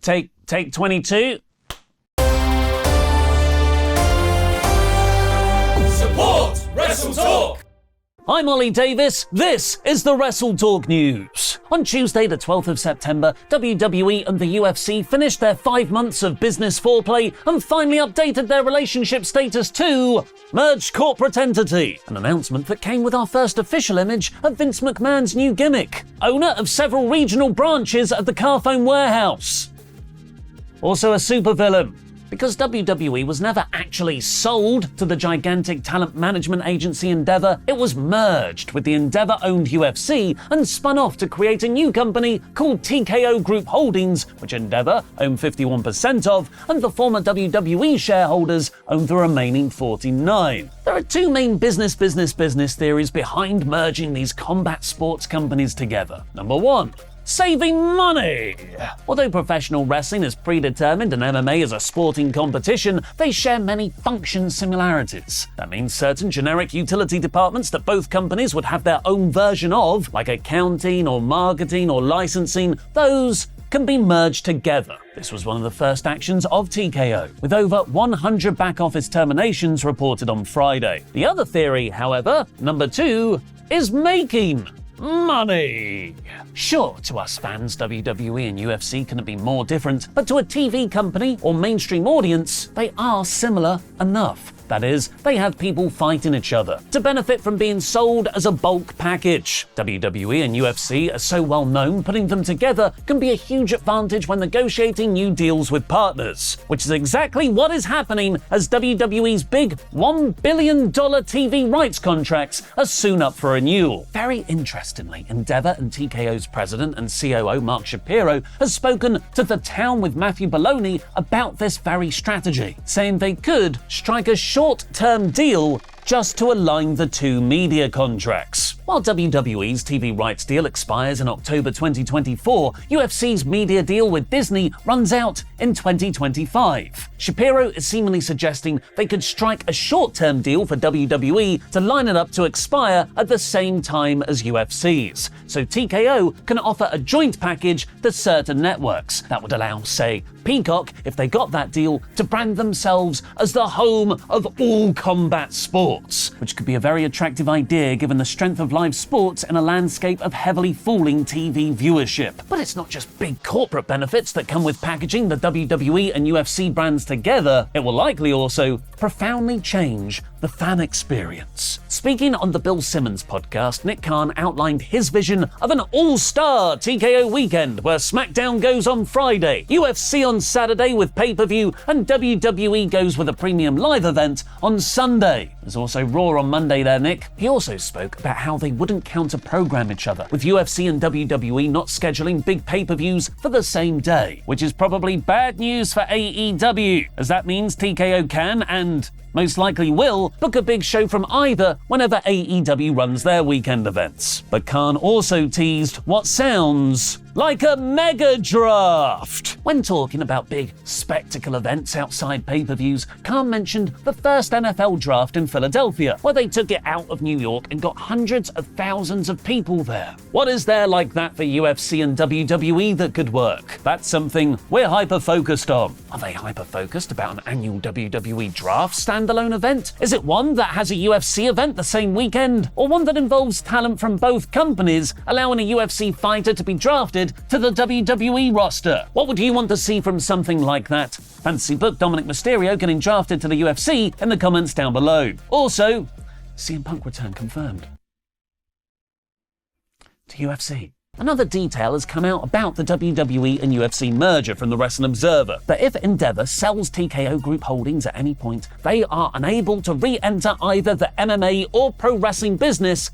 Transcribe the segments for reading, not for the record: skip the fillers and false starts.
Take 22. Support WrestleTalk! I'm Oli Davis, this is the WrestleTalk News. On Tuesday the 12th of September, WWE and the UFC finished their 5 months of business foreplay and finally updated their relationship status to merged corporate entity, an announcement that came with our first official image of Vince McMahon's new gimmick, owner of several regional branches of the Carphone Warehouse. Also a supervillain, because WWE was never actually sold to the gigantic talent management agency Endeavor, it was merged with the Endeavor-owned UFC and spun off to create a new company called TKO Group Holdings, which Endeavor owned 51% of, and the former WWE shareholders owned the remaining 49%. There are two main business theories behind merging these combat sports companies together. Number one, saving money! Although professional wrestling is predetermined and MMA is a sporting competition, they share many function similarities. That means certain generic utility departments that both companies would have their own version of, like accounting or marketing or licensing, those can be merged together. This was one of the first actions of TKO, with over 100 back-office terminations reported on Friday. The other theory, however, number two, is making money. Sure, to us fans, WWE and UFC couldn't be more different, but to a TV company or mainstream audience, they are similar enough. That is, they have people fighting each other to benefit from being sold as a bulk package. WWE and UFC are so well known, putting them together can be a huge advantage when negotiating new deals with partners, which is exactly what is happening as WWE's big $1 billion TV rights contracts are soon up for renewal. Very interestingly, Endeavor and TKO's president and COO Mark Shapiro has spoken to The Town with Matthew Baloney about this very strategy, saying they could strike a short-term deal just to align the two media contracts. While WWE's TV rights deal expires in October 2024, UFC's media deal with Disney runs out in 2025. Shapiro is seemingly suggesting they could strike a short-term deal for WWE to line it up to expire at the same time as UFC's, so TKO can offer a joint package to certain networks that would allow, say, Peacock, if they got that deal, to brand themselves as the home of all combat sports, which could be a very attractive idea given the strength of live sports in a landscape of heavily falling TV viewership. But it's not just big corporate benefits that come with packaging the WWE and UFC brands together. It will likely also profoundly change the fan experience. Speaking on the Bill Simmons podcast, Nick Khan outlined his vision of an all-star TKO weekend where SmackDown goes on Friday, UFC on Saturday with pay-per-view, and WWE goes with a premium live event on Sunday. There's also Raw on Monday there, Nick. He also spoke about how they wouldn't counter-program each other, with UFC and WWE not scheduling big pay-per-views for the same day, which is probably bad news for AEW, as that means TKO can, and most likely will, book a big show from either whenever AEW runs their weekend events. But Khan also teased what sounds like a mega draft. When talking about big spectacle events outside pay-per-views, Khan mentioned the first NFL draft in Philadelphia, where they took it out of New York and got hundreds of thousands of people there. What is there like that for UFC and WWE that could work? That's something we're hyper-focused on. Are they hyper-focused about an annual WWE draft standalone event? Is it one that has a UFC event the same weekend? Or one that involves talent from both companies, allowing a UFC fighter to be drafted to the WWE roster? What would you want to see from something like that? Fantasy book Dominic Mysterio getting drafted to the UFC in the comments down below. Also, CM Punk return confirmed to UFC. Another detail has come out about the WWE and UFC merger from the Wrestling Observer, that if Endeavor sells TKO Group Holdings at any point, they are unable to re-enter either the MMA or pro wrestling business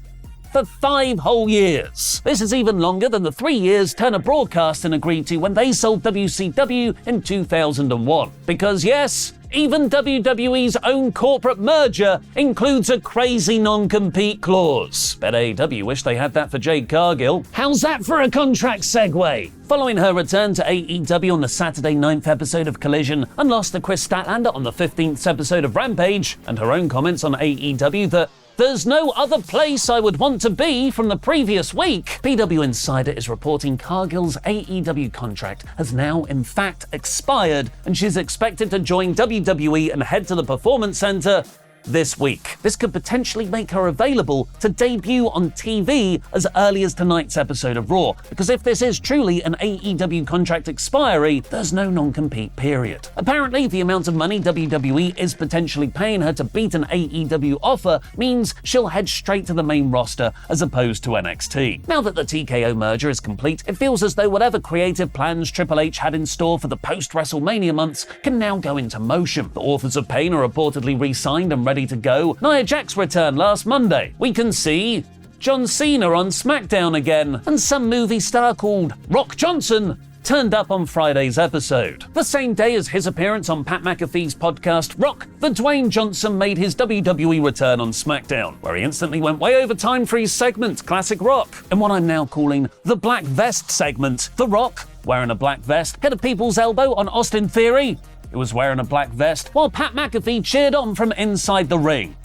for 5 whole years. This is even longer than the 3 years Turner Broadcasting agreed to when they sold WCW in 2001. Because yes, even WWE's own corporate merger includes a crazy non-compete clause. Bet AEW wish they had that for Jade Cargill. How's that for a contract segue? Following her return to AEW on the Saturday 9th episode of Collision and lost to Chris Statlander on the 15th episode of Rampage, and her own comments on AEW that There's no other place I would want to be from the previous week. PW Insider is reporting Cargill's AEW contract has now in fact expired, and she's expected to join WWE and head to the Performance Center this week. This could potentially make her available to debut on TV as early as tonight's episode of Raw, because if this is truly an AEW contract expiry, there's no non-compete period. Apparently, the amount of money WWE is potentially paying her to beat an AEW offer means she'll head straight to the main roster as opposed to NXT. Now that the TKO merger is complete, it feels as though whatever creative plans Triple H had in store for the post-WrestleMania months can now go into motion. The Authors of Pain are reportedly re-signed and ready to go. Nia Jax returned last Monday. We can see John Cena on SmackDown again, and some movie star called Rock Johnson turned up on Friday's episode. The same day as his appearance on Pat McAfee's podcast Rock, the Dwayne Johnson made his WWE return on SmackDown, where he instantly went way over time for his segment, Classic Rock. And what I'm now calling the Black Vest segment, The Rock, wearing a black vest, hit a people's elbow on Austin Theory, who was wearing a black vest, while Pat McAfee cheered on from inside the ring,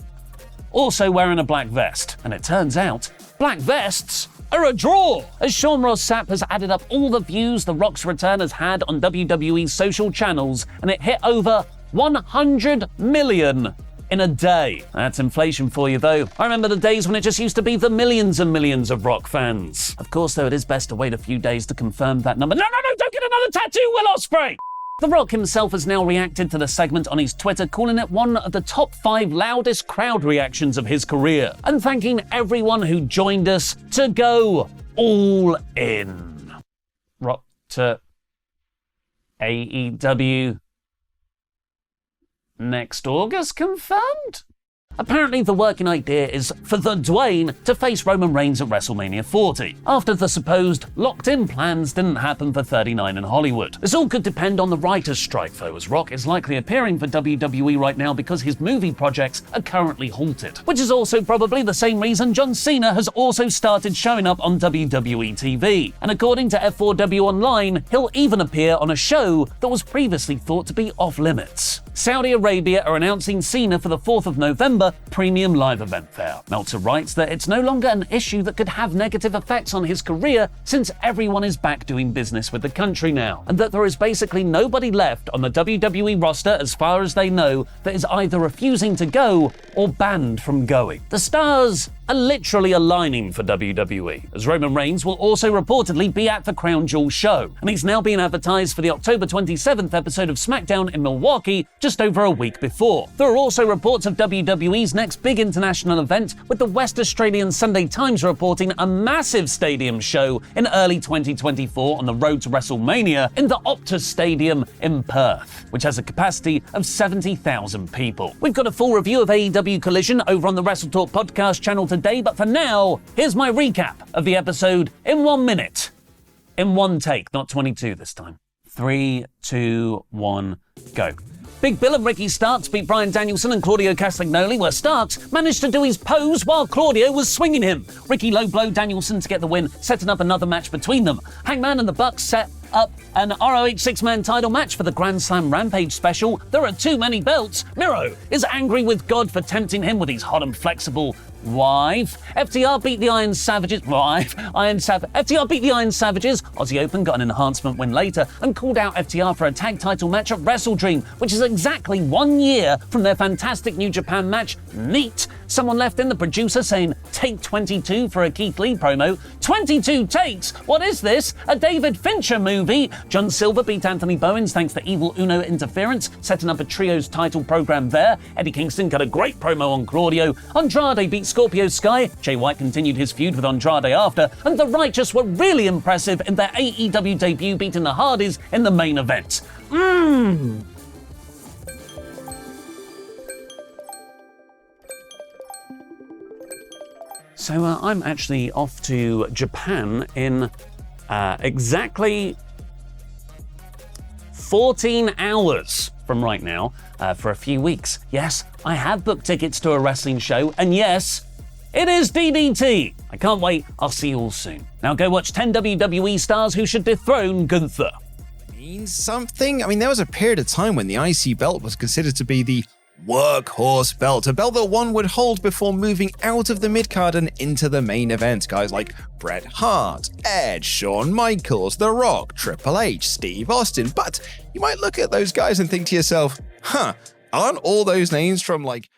also wearing a black vest. And it turns out, black vests are a draw, as Sean Ross Sapp has added up all the views The Rock's return has had on WWE's social channels, and it hit over 100 million in a day. That's inflation for you, though. I remember the days when it just used to be the millions and millions of Rock fans. Of course, though, it is best to wait a few days to confirm that number. No, don't get another tattoo, Will Ospreay! The Rock himself has now reacted to the segment on his Twitter, calling it one of the top 5 loudest crowd reactions of his career, and thanking everyone who joined us to go all in. Rock to AEW next August confirmed? Apparently, the working idea is for the Dwayne to face Roman Reigns at WrestleMania 40, after the supposed locked-in plans didn't happen for 39 in Hollywood. This all could depend on the writer's strike, though, as Rock is likely appearing for WWE right now because his movie projects are currently halted, which is also probably the same reason John Cena has also started showing up on WWE TV. And according to F4W Online, he'll even appear on a show that was previously thought to be off-limits. Saudi Arabia are announcing Cena for the 4th of November premium live event there. Meltzer writes that it's no longer an issue that could have negative effects on his career since everyone is back doing business with the country now, and that there is basically nobody left on the WWE roster as far as they know that is either refusing to go or banned from going. The stars are literally aligning for WWE, as Roman Reigns will also reportedly be at the Crown Jewel show, and he's now being advertised for the October 27th episode of SmackDown in Milwaukee just over a week before. There are also reports of WWE's next big international event, with the West Australian Sunday Times reporting a massive stadium show in early 2024 on the road to WrestleMania in the Optus Stadium in Perth, which has a capacity of 70,000 people. We've got a full review of AEW Collision over on the WrestleTalk podcast channel today, but for now, here's my recap of the episode in 1 minute. In one take, not 22 this time. 3, 2, 1, go. Big Bill and Ricky Starks beat Bryan Danielson and Claudio Castagnoli, where Starks managed to do his pose while Claudio was swinging him. Ricky low-blowed Danielson to get the win, setting up another match between them. Hangman and the Bucks set up an ROH 6-man title match for the Grand Slam Rampage special. There are too many belts. Miro is angry with God for tempting him with his hot and flexible wife. FTR beat the Iron Savages. FTR beat the Iron Savages. Aussie Open got an enhancement win later and called out FTR for a tag title match at WrestleDream, which is exactly 1 year from their fantastic New Japan match. Neat. Someone left in the producer saying, take 22 for a Keith Lee promo. 22 takes? What is this? A David Fincher movie? John Silver beat Anthony Bowens thanks to Evil Uno interference, setting up a trios title program there. Eddie Kingston cut a great promo on Claudio. Andrade beat Scorpio Sky. Jay White continued his feud with Andrade after, and the Righteous were really impressive in their AEW debut, beating the Hardys in the main event. So I'm actually off to Japan in exactly 14 hours from right now for a few weeks. Yes, I have booked tickets to a wrestling show, and yes, it is DDT. I can't wait. I'll see you all soon. Now go watch 10 WWE stars who should dethrone Gunther. Means something? I mean, there was a period of time when the IC belt was considered to be the workhorse belt, a belt that one would hold before moving out of the mid-card and into the main event. Guys like Bret Hart, Edge, Shawn Michaels, The Rock, Triple H, Steve Austin. But you might look at those guys and think to yourself, aren't all those names from like